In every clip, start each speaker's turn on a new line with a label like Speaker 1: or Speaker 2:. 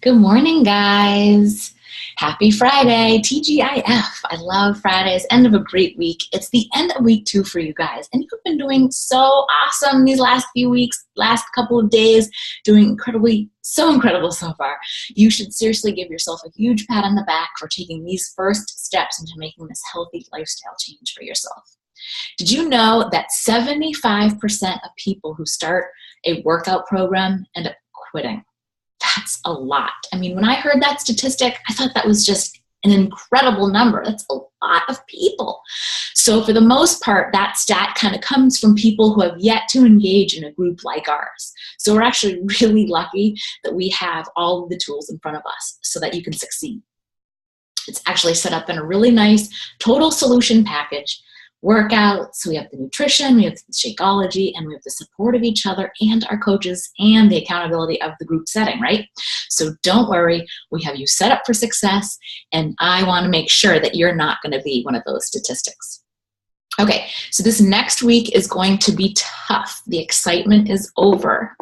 Speaker 1: Good morning, guys. Happy Friday, TGIF. I love Fridays, end of a great week. It's the end of week 2 for you guys, and you've been doing so awesome these last few weeks, last couple of days, doing so incredible so far. You should seriously give yourself a huge pat on the back for taking these first steps into making this healthy lifestyle change for yourself. Did you know that 75% of people who start a workout program end up quitting? That's a lot. I mean, when I heard that statistic, I thought that was just an incredible number. That's a lot of people. So for the most part, that stat kind of comes from people who have yet to engage in a group like ours. So we're actually really lucky that we have all of the tools in front of us so that you can succeed. It's actually set up in a really nice total solution package. Workouts, we have the nutrition, we have the Shakeology, and we have the support of each other and our coaches and the accountability of the group setting, right? So don't worry, we have you set up for success, and I want to make sure that you're not going to be one of those statistics. Okay, so this next week is going to be tough. The excitement is over.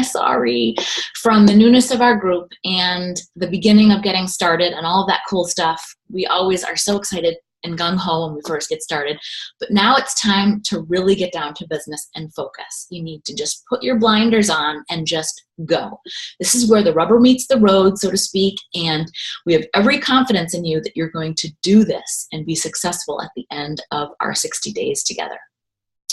Speaker 1: Sorry. From the newness of our group and the beginning of getting started and all of that cool stuff, we always are so excited and gung-ho when we first get started. But now it's time to really get down to business and focus. You need to just put your blinders on and just go. This is where the rubber meets the road, so to speak, and we have every confidence in you that you're going to do this and be successful at the end of our 60 days together.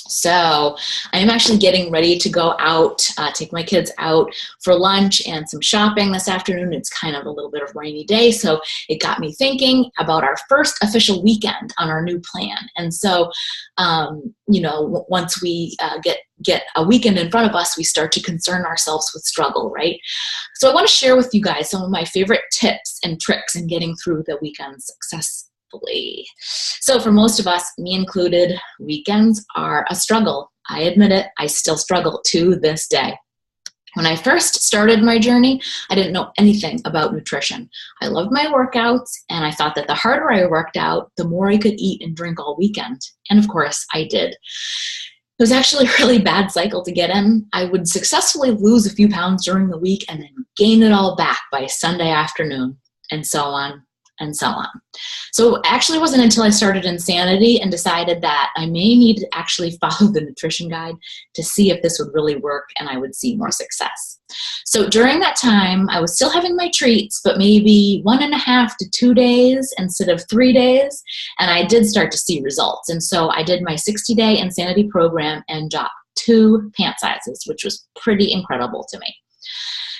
Speaker 1: So I'm actually getting ready to go out, take my kids out for lunch and some shopping this afternoon. It's kind of a little bit of a rainy day, so it got me thinking about our first official weekend on our new plan. And so, once we get a weekend in front of us, we start to concern ourselves with struggle, right? So I want to share with you guys some of my favorite tips and tricks in getting through the weekend successfully. So for most of us, me included, weekends are a struggle. I admit it, I still struggle to this day. When I first started my journey, I didn't know anything about nutrition. I loved my workouts, and I thought that the harder I worked out, the more I could eat and drink all weekend. And of course, I did. It was actually a really bad cycle to get in. I would successfully lose a few pounds during the week and then gain it all back by Sunday afternoon, and so on. And so on. So actually it wasn't until I started Insanity and decided that I may need to actually follow the nutrition guide to see if this would really work and I would see more success. So during that time, I was still having my treats, but maybe 1.5 to 2 days instead of 3 days. And I did start to see results. And so I did my 60-day Insanity program and dropped 2 pant sizes, which was pretty incredible to me.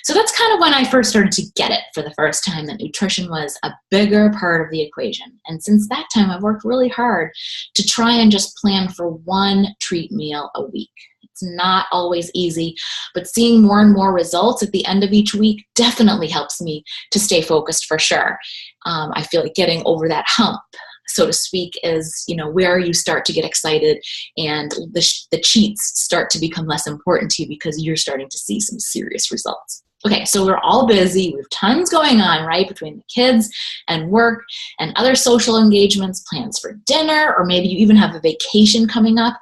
Speaker 1: So that's kind of when I first started to get it for the first time, that nutrition was a bigger part of the equation. And since that time, I've worked really hard to try and just plan for 1 treat meal a week. It's not always easy, but seeing more and more results at the end of each week definitely helps me to stay focused for sure. I feel like getting over that hump, so to speak, is, where you start to get excited and the cheats start to become less important to you because you're starting to see some serious results. Okay, so we're all busy. We have tons going on, right, between the kids and work and other social engagements, plans for dinner, or maybe you even have a vacation coming up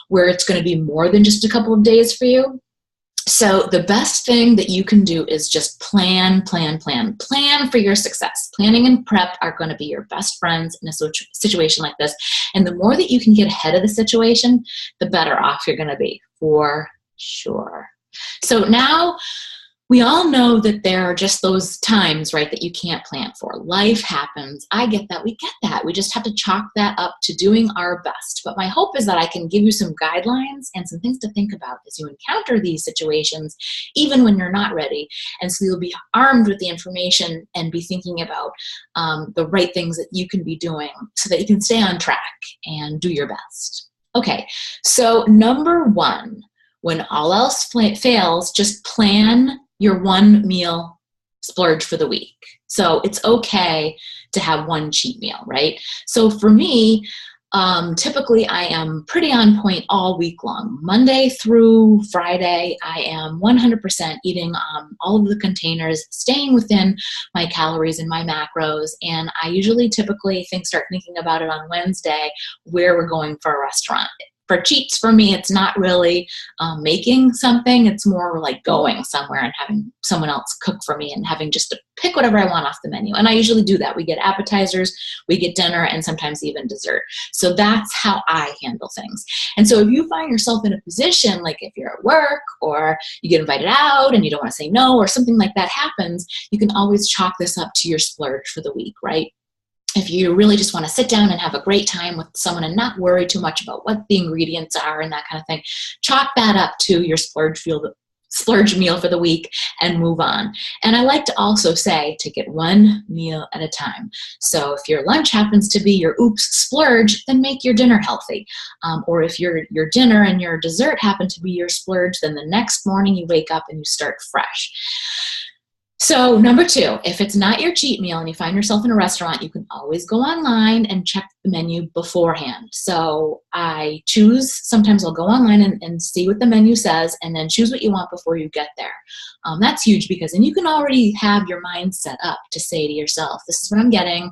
Speaker 1: where it's going to be more than just a couple of days for you. So the best thing that you can do is just plan for your success. Planning and prep are going to be your best friends in a situation like this. And the more that you can get ahead of the situation, the better off you're going to be, for sure. So now, we all know that there are just those times, right, that you can't plan for. Life happens. I get that. We get that. We just have to chalk that up to doing our best. But my hope is that I can give you some guidelines and some things to think about as you encounter these situations, even when you're not ready. And so you'll be armed with the information and be thinking about the right things that you can be doing so that you can stay on track and do your best. Okay, so number 1, when all else fails, just plan your 1 meal splurge for the week. So it's okay to have 1 cheat meal, right? So for me, typically I am pretty on point all week long. Monday through Friday, I am 100% eating all of the containers, staying within my calories and my macros, and I usually typically start thinking about it on Wednesday where we're going for a restaurant. for cheats for me, it's not really making something. It's more like going somewhere and having someone else cook for me and having just to pick whatever I want off the menu. And I usually do that. We get appetizers, we get dinner, and sometimes even dessert. So that's how I handle things. And so if you find yourself in a position, like if you're at work or you get invited out and you don't want to say no or something like that happens, you can always chalk this up to your splurge for the week, right? If you really just want to sit down and have a great time with someone and not worry too much about what the ingredients are and that kind of thing, chalk that up to your splurge meal for the week and move on. And I like to also say, take it one meal at a time. So if your lunch happens to be your oops splurge, then make your dinner healthy. Or if your dinner and your dessert happen to be your splurge, then the next morning you wake up and you start fresh. So number 2, if it's not your cheat meal and you find yourself in a restaurant, you can always go online and check the menu beforehand. So sometimes I'll go online and see what the menu says and then choose what you want before you get there. That's huge because then you can already have your mind set up to say to yourself, this is what I'm getting.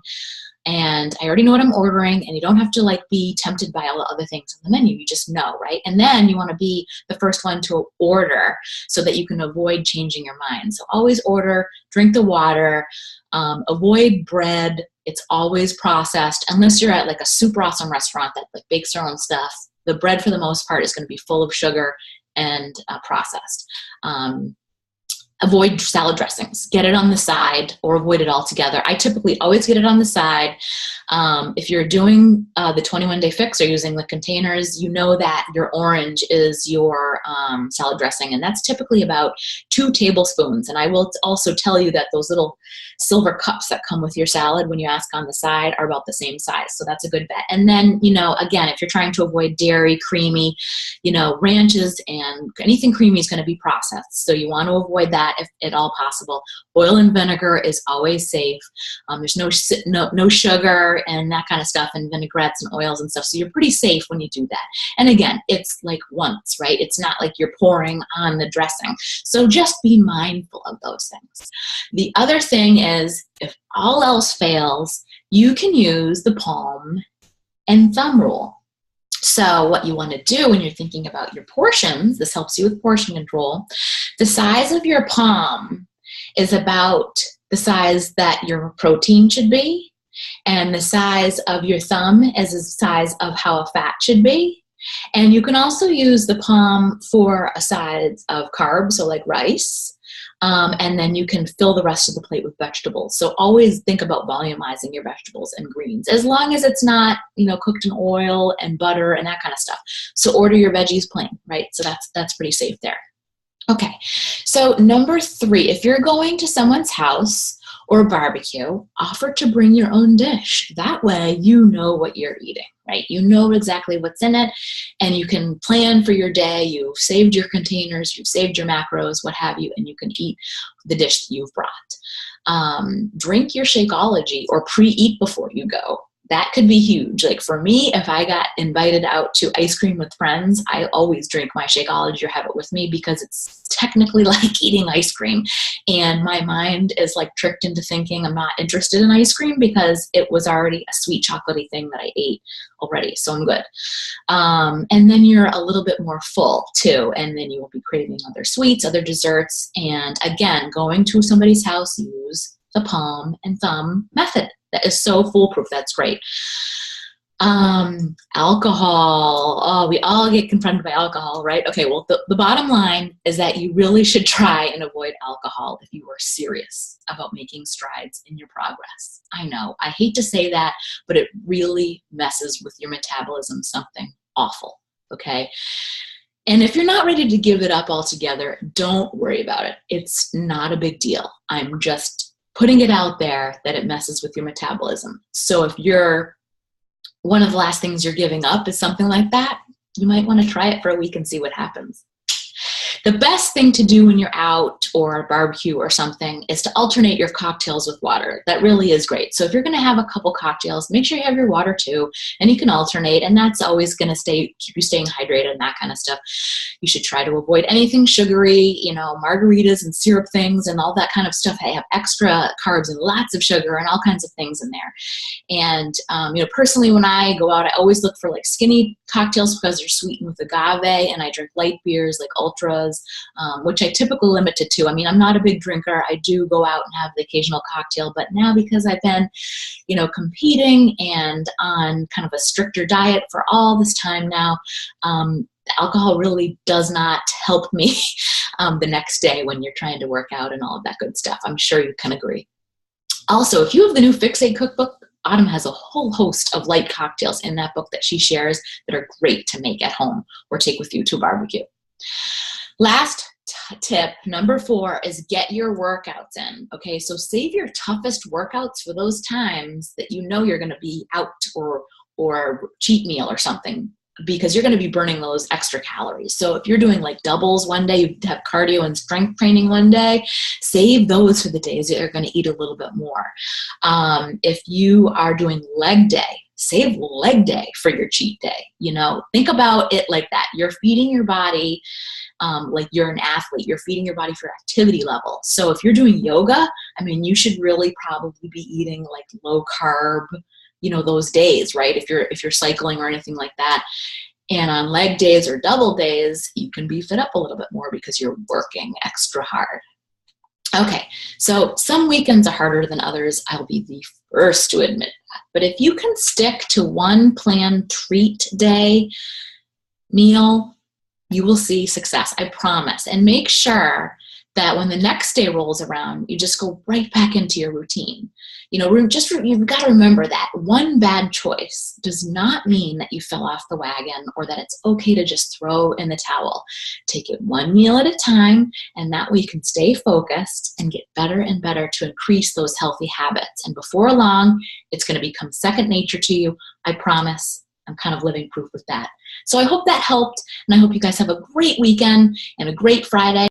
Speaker 1: And I already know what I'm ordering, and you don't have to like be tempted by all the other things on the menu. You just know, right? And then you want to be the first one to order so that you can avoid changing your mind. So always order, drink the water, avoid bread. It's always processed, unless you're at like a super awesome restaurant that like bakes their own stuff. The bread for the most part is going to be full of sugar and processed. Avoid salad dressings. Get it on the side or avoid it altogether. I typically always get it on the side. If you're doing the 21-day fix or using the containers, you know that your orange is your salad dressing, and that's typically about 2 tablespoons. And I will also tell you that those little silver cups that come with your salad when you ask on the side are about the same size. So that's a good bet. And then, again, if you're trying to avoid dairy, creamy, ranches and anything creamy is going to be processed. So you want to avoid that if at all possible. Oil and vinegar is always safe. There's no sugar and that kind of stuff and vinaigrettes and oils and stuff. So you're pretty safe when you do that. And again, it's like once, right? It's not like you're pouring on the dressing. So just be mindful of those things. The other thing is, if all else fails, you can use the palm and thumb rule. So what you want to do when you're thinking about your portions, this helps you with portion control. The size of your palm is about the size that your protein should be, and the size of your thumb is the size of how a fat should be. And you can also use the palm for a size of carbs, so like rice. And then you can fill the rest of the plate with vegetables. So always think about volumizing your vegetables and greens, as long as it's not, cooked in oil and butter and that kind of stuff. So order your veggies plain, right? So that's pretty safe there. Okay, so number 3, if you're going to someone's house or barbecue, offer to bring your own dish. That way you know what you're eating, right? You know exactly what's in it, and you can plan for your day. You've saved your containers, you've saved your macros, what have you, and you can eat the dish that you've brought. Drink your Shakeology or pre-eat before you go. That could be huge. Like for me, if I got invited out to ice cream with friends, I always drink my Shakeology or have it with me because it's technically like eating ice cream. And my mind is like tricked into thinking I'm not interested in ice cream because it was already a sweet chocolatey thing that I ate already. So I'm good. And then you're a little bit more full too. And then you will be craving other sweets, other desserts. And again, going to somebody's house, use the palm and thumb method. That is so foolproof. That's great. Alcohol. Oh, we all get confronted by alcohol, right? Okay, well, the bottom line is that you really should try and avoid alcohol if you are serious about making strides in your progress. I know, I hate to say that, but it really messes with your metabolism, something awful, okay? And if you're not ready to give it up altogether, don't worry about it. It's not a big deal. I'm just putting it out there that it messes with your metabolism. So if one of the last things you're giving up is something like that, you might want to try it for a week and see what happens. The best thing to do when you're out or a barbecue or something is to alternate your cocktails with water. That really is great. So if you're gonna have a couple cocktails, make sure you have your water too, and you can alternate, and that's always gonna keep you staying hydrated and that kind of stuff. You should try to avoid anything sugary, you know, margaritas and syrup things and all that kind of stuff. They have extra carbs and lots of sugar and all kinds of things in there. And, you know, personally, when I go out, I always look for like skinny cocktails because they're sweetened with agave, and I drink light beers like ultras, which I typically limit to 2. I mean, I'm not a big drinker. I do go out and have the occasional cocktail, but now because I've been, you know, competing and on kind of a stricter diet for all this time now, alcohol really does not help me the next day when you're trying to work out and all of that good stuff. I'm sure you can agree. Also, if you have the new Fix Aid cookbook, Autumn has a whole host of light cocktails in that book that she shares that are great to make at home or take with you to a barbecue. Last tip, number 4, is get your workouts in. Okay, so save your toughest workouts for those times that you know you're going to be out or cheat meal or something, because you're going to be burning those extra calories. So if you're doing like doubles one day, you have cardio and strength training one day, save those for the days that you're going to eat a little bit more. If you are doing leg day, save leg day for your cheat day. You know, think about it like that. You're feeding your body like you're an athlete. You're feeding your body for activity level. So if you're doing yoga, I mean, you should really probably be eating like low carb, you know, those days, right? If you're cycling or anything like that. And on leg days or double days, you can beef it up a little bit more because you're working extra hard. Okay, so some weekends are harder than others. I'll be the first to admit that. But if you can stick to one planned treat day meal, you will see success, I promise. And make sure that when the next day rolls around, you just go right back into your routine. You know, you've got to remember that one bad choice does not mean that you fell off the wagon or that it's okay to just throw in the towel. Take it one meal at a time, and that way you can stay focused and get better and better to increase those healthy habits. And before long, it's going to become second nature to you. I promise. I'm kind of living proof with that. So I hope that helped, and I hope you guys have a great weekend and a great Friday.